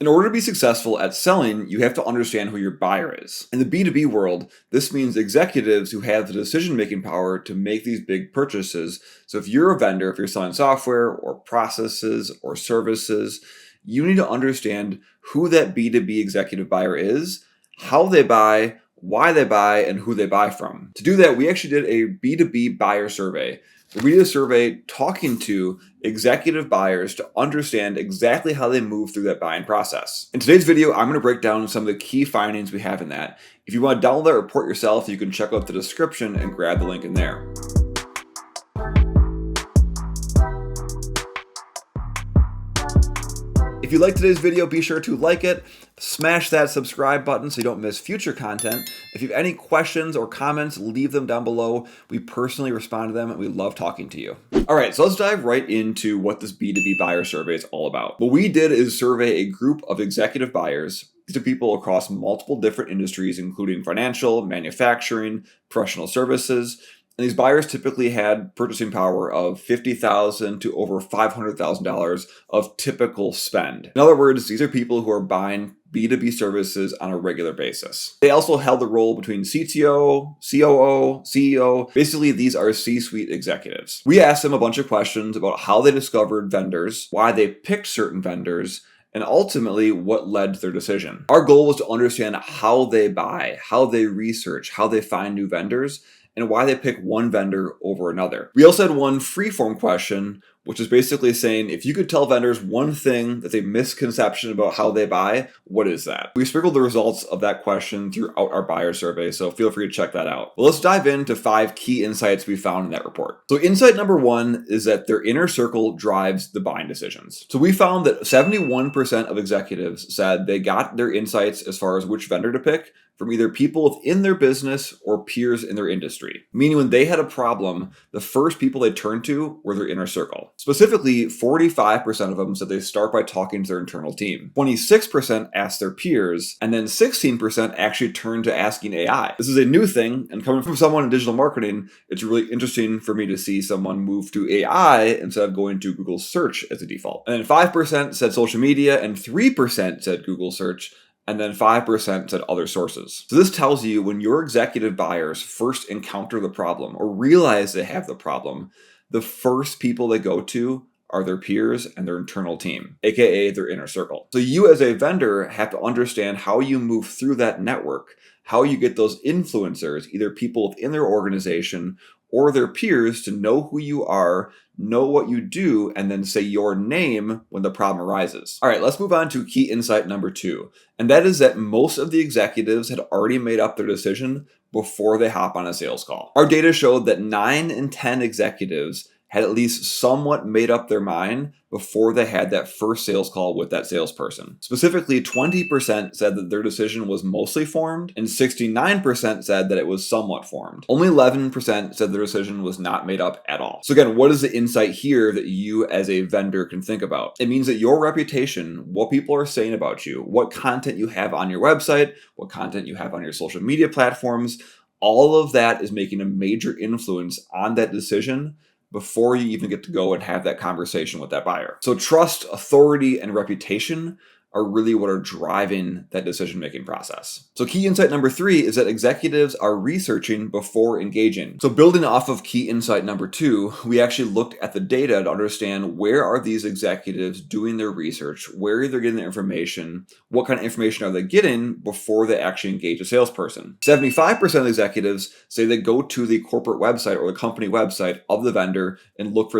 In order to be successful at selling, you have to understand who your buyer is. In the B2B world, this means executives who have the decision-making power to make these big purchases. So if you're a vendor, if you're selling software or processes or services, you need to understand who that B2B executive buyer is, how they buy, why they buy, and who they buy from. To do that, we actually did a B2B buyer survey. We did a survey talking to executive buyers to understand exactly how they move through that buying process. In today's video, I'm going to break down some of the key findings we have in that. If you want to download that report yourself, you can check out the description and grab the link in there. If you like today's video, be sure to like it, smash that subscribe button so you don't miss future content. If you have any questions or comments, leave them down below. We personally respond to them and we love talking to you. All right, so let's dive right into what this B2B buyer survey is all about. What we did is survey a group of executive buyers. These are people across multiple different industries, including financial, manufacturing, professional services. And these buyers typically had purchasing power of $50,000 to over $500,000 of typical spend. In other words, these are people who are buying B2B services on a regular basis. They also held the role between CTO, COO, CEO. Basically, these are C-suite executives. We asked them a bunch of questions about how they discovered vendors, why they picked certain vendors, and ultimately what led to their decision. Our goal was to understand how they buy, how they research, how they find new vendors, and why they pick one vendor over another. We also had one free-form question, which is basically saying, if you could tell vendors one thing that's a misconception about how they buy, what is that? We sprinkled the results of that question throughout our buyer survey, so feel free to check that out. Well, let's dive into 5 key insights we found in that report. So insight number 1 is that their inner circle drives the buying decisions. So we found that 71% of executives said they got their insights as far as which vendor to pick from either people within their business or peers in their industry. Meaning when they had a problem, the first people they turned to were their inner circle. Specifically, 45% of them said they start by talking to their internal team. 26% asked their peers, and then 16% actually turned to asking AI. This is a new thing, and coming from someone in digital marketing, it's really interesting for me to see someone move to AI instead of going to Google search as a default. And then 5% said social media, and 3% said Google search, and then 5% said other sources. So this tells you when your executive buyers first encounter the problem or realize they have the problem, the first people they go to are their peers and their internal team, aka their inner circle. So you as a vendor have to understand how you move through that network, how you get those influencers, either people within their organization or their peers, to know who you are, know what you do, and then say your name when the problem arises. All right, let's move on to key insight number 2. And that is that most of the executives had already made up their decision before they hop on a sales call. Our data showed that 9 in 10 executives had at least somewhat made up their mind before they had that first sales call with that salesperson. Specifically, 20% said that their decision was mostly formed, and 69% said that it was somewhat formed. Only 11% said their decision was not made up at all. So again, what is the insight here that you as a vendor can think about? It means that your reputation, what people are saying about you, what content you have on your website, what content you have on your social media platforms, all of that is making a major influence on that decision before you even get to go and have that conversation with that buyer. So trust, authority, and reputation are really what are driving that decision-making process. So key insight number 3 is that executives are researching before engaging. So building off of key insight number 2, we actually looked at the data to understand where are these executives doing their research, where are they getting their information, what kind of information are they getting before they actually engage a salesperson. 75% of executives say they go to the corporate website or the company website of the vendor and look for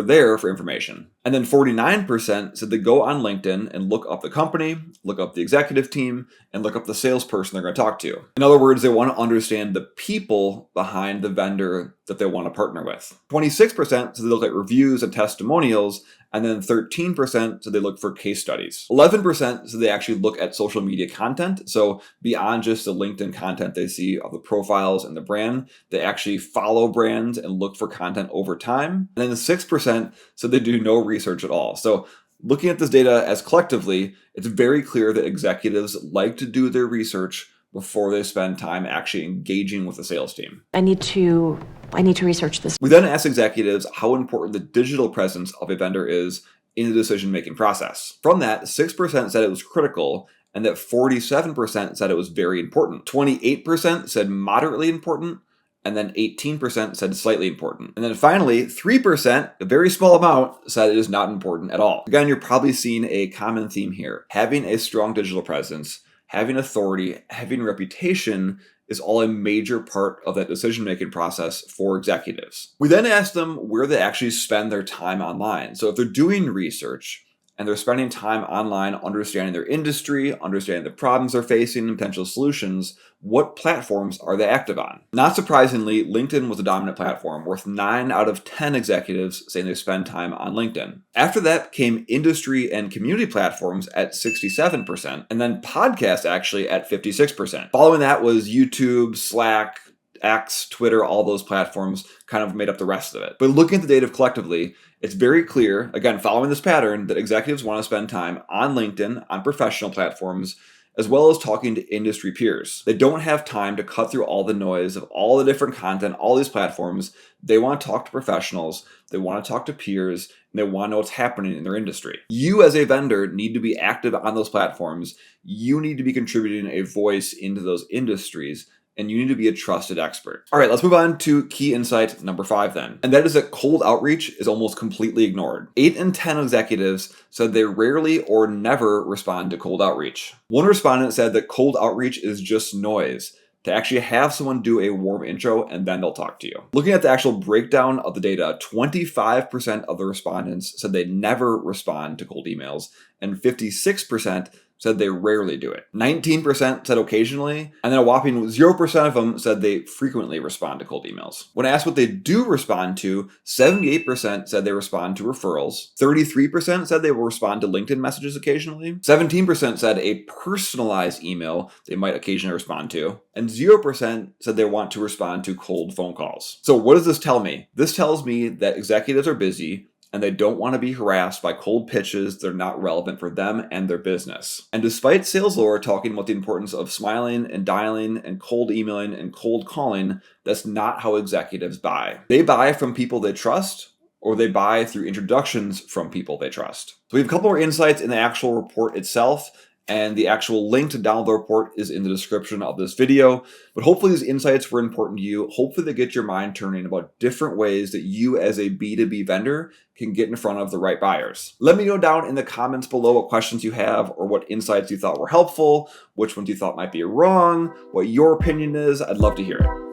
information. And then 49% said they go on LinkedIn and look up the company, look up the executive team, and look up the salesperson they're going to talk to. In other words, they want to understand the people behind the vendor that they want to partner with. 26% said they look at reviews and testimonials, and then 13% said they look for case studies. 11% said they actually look at social media content. So beyond just the LinkedIn content they see of the profiles and the brand, they actually follow brands and look for content over time. And then 6% said they do no research at all. So looking at this data as collectively, it's very clear that executives like to do their research before they spend time actually engaging with the sales team. I need to research this. We then asked executives how important the digital presence of a vendor is in the decision-making process. From that, 6% said it was critical, and that 47% said it was very important. 28% said moderately important, and then 18% said slightly important. And then finally, 3%, a very small amount, said it is not important at all. Again, you're probably seeing a common theme here. Having a strong digital presence, having authority, having reputation is all a major part of that decision-making process for executives. We then asked them where they actually spend their time online. So if they're doing research and they're spending time online understanding their industry, understanding the problems they're facing, and potential solutions, what platforms are they active on? Not surprisingly, LinkedIn was the dominant platform, with 9 out of 10 executives saying they spend time on LinkedIn. After that came industry and community platforms at 67%, and then podcasts actually at 56%. Following that was YouTube, Slack, X, Twitter, all those platforms kind of made up the rest of it. But looking at the data collectively, it's very clear, again, following this pattern, that executives want to spend time on LinkedIn, on professional platforms, as well as talking to industry peers. They don't have time to cut through all the noise of all the different content, all these platforms. They want to talk to professionals, they want to talk to peers, and they want to know what's happening in their industry. You as a vendor need to be active on those platforms. You need to be contributing a voice into those industries, and you need to be a trusted expert. All right, let's move on to key insight number 5 then. And that is that cold outreach is almost completely ignored. 8 in 10 executives said they rarely or never respond to cold outreach. One respondent said that cold outreach is just noise, to actually have someone do a warm intro and then they'll talk to you. Looking at the actual breakdown of the data, 25% of the respondents said they never respond to cold emails, and 56% said they rarely do it. 19% said occasionally, and then a whopping 0% of them said they frequently respond to cold emails. When asked what they do respond to, 78% said they respond to referrals, 33% said they will respond to LinkedIn messages occasionally, 17% said a personalized email they might occasionally respond to, and 0% said they want to respond to cold phone calls. So what does this tell me? This tells me that executives are busy, and they don't want to be harassed by cold pitches that are not relevant for them and their business. And despite sales lore talking about the importance of smiling and dialing and cold emailing and cold calling, that's not how executives buy. They buy from people they trust, or they buy through introductions from people they trust. So we have a couple more insights in the actual report itself, and the actual link to download the report is in the description of this video. But hopefully these insights were important to you. Hopefully they get your mind turning about different ways that you as a B2B vendor can get in front of the right buyers. Let me know down in the comments below what questions you have or what insights you thought were helpful, which ones you thought might be wrong, what your opinion is. I'd love to hear it.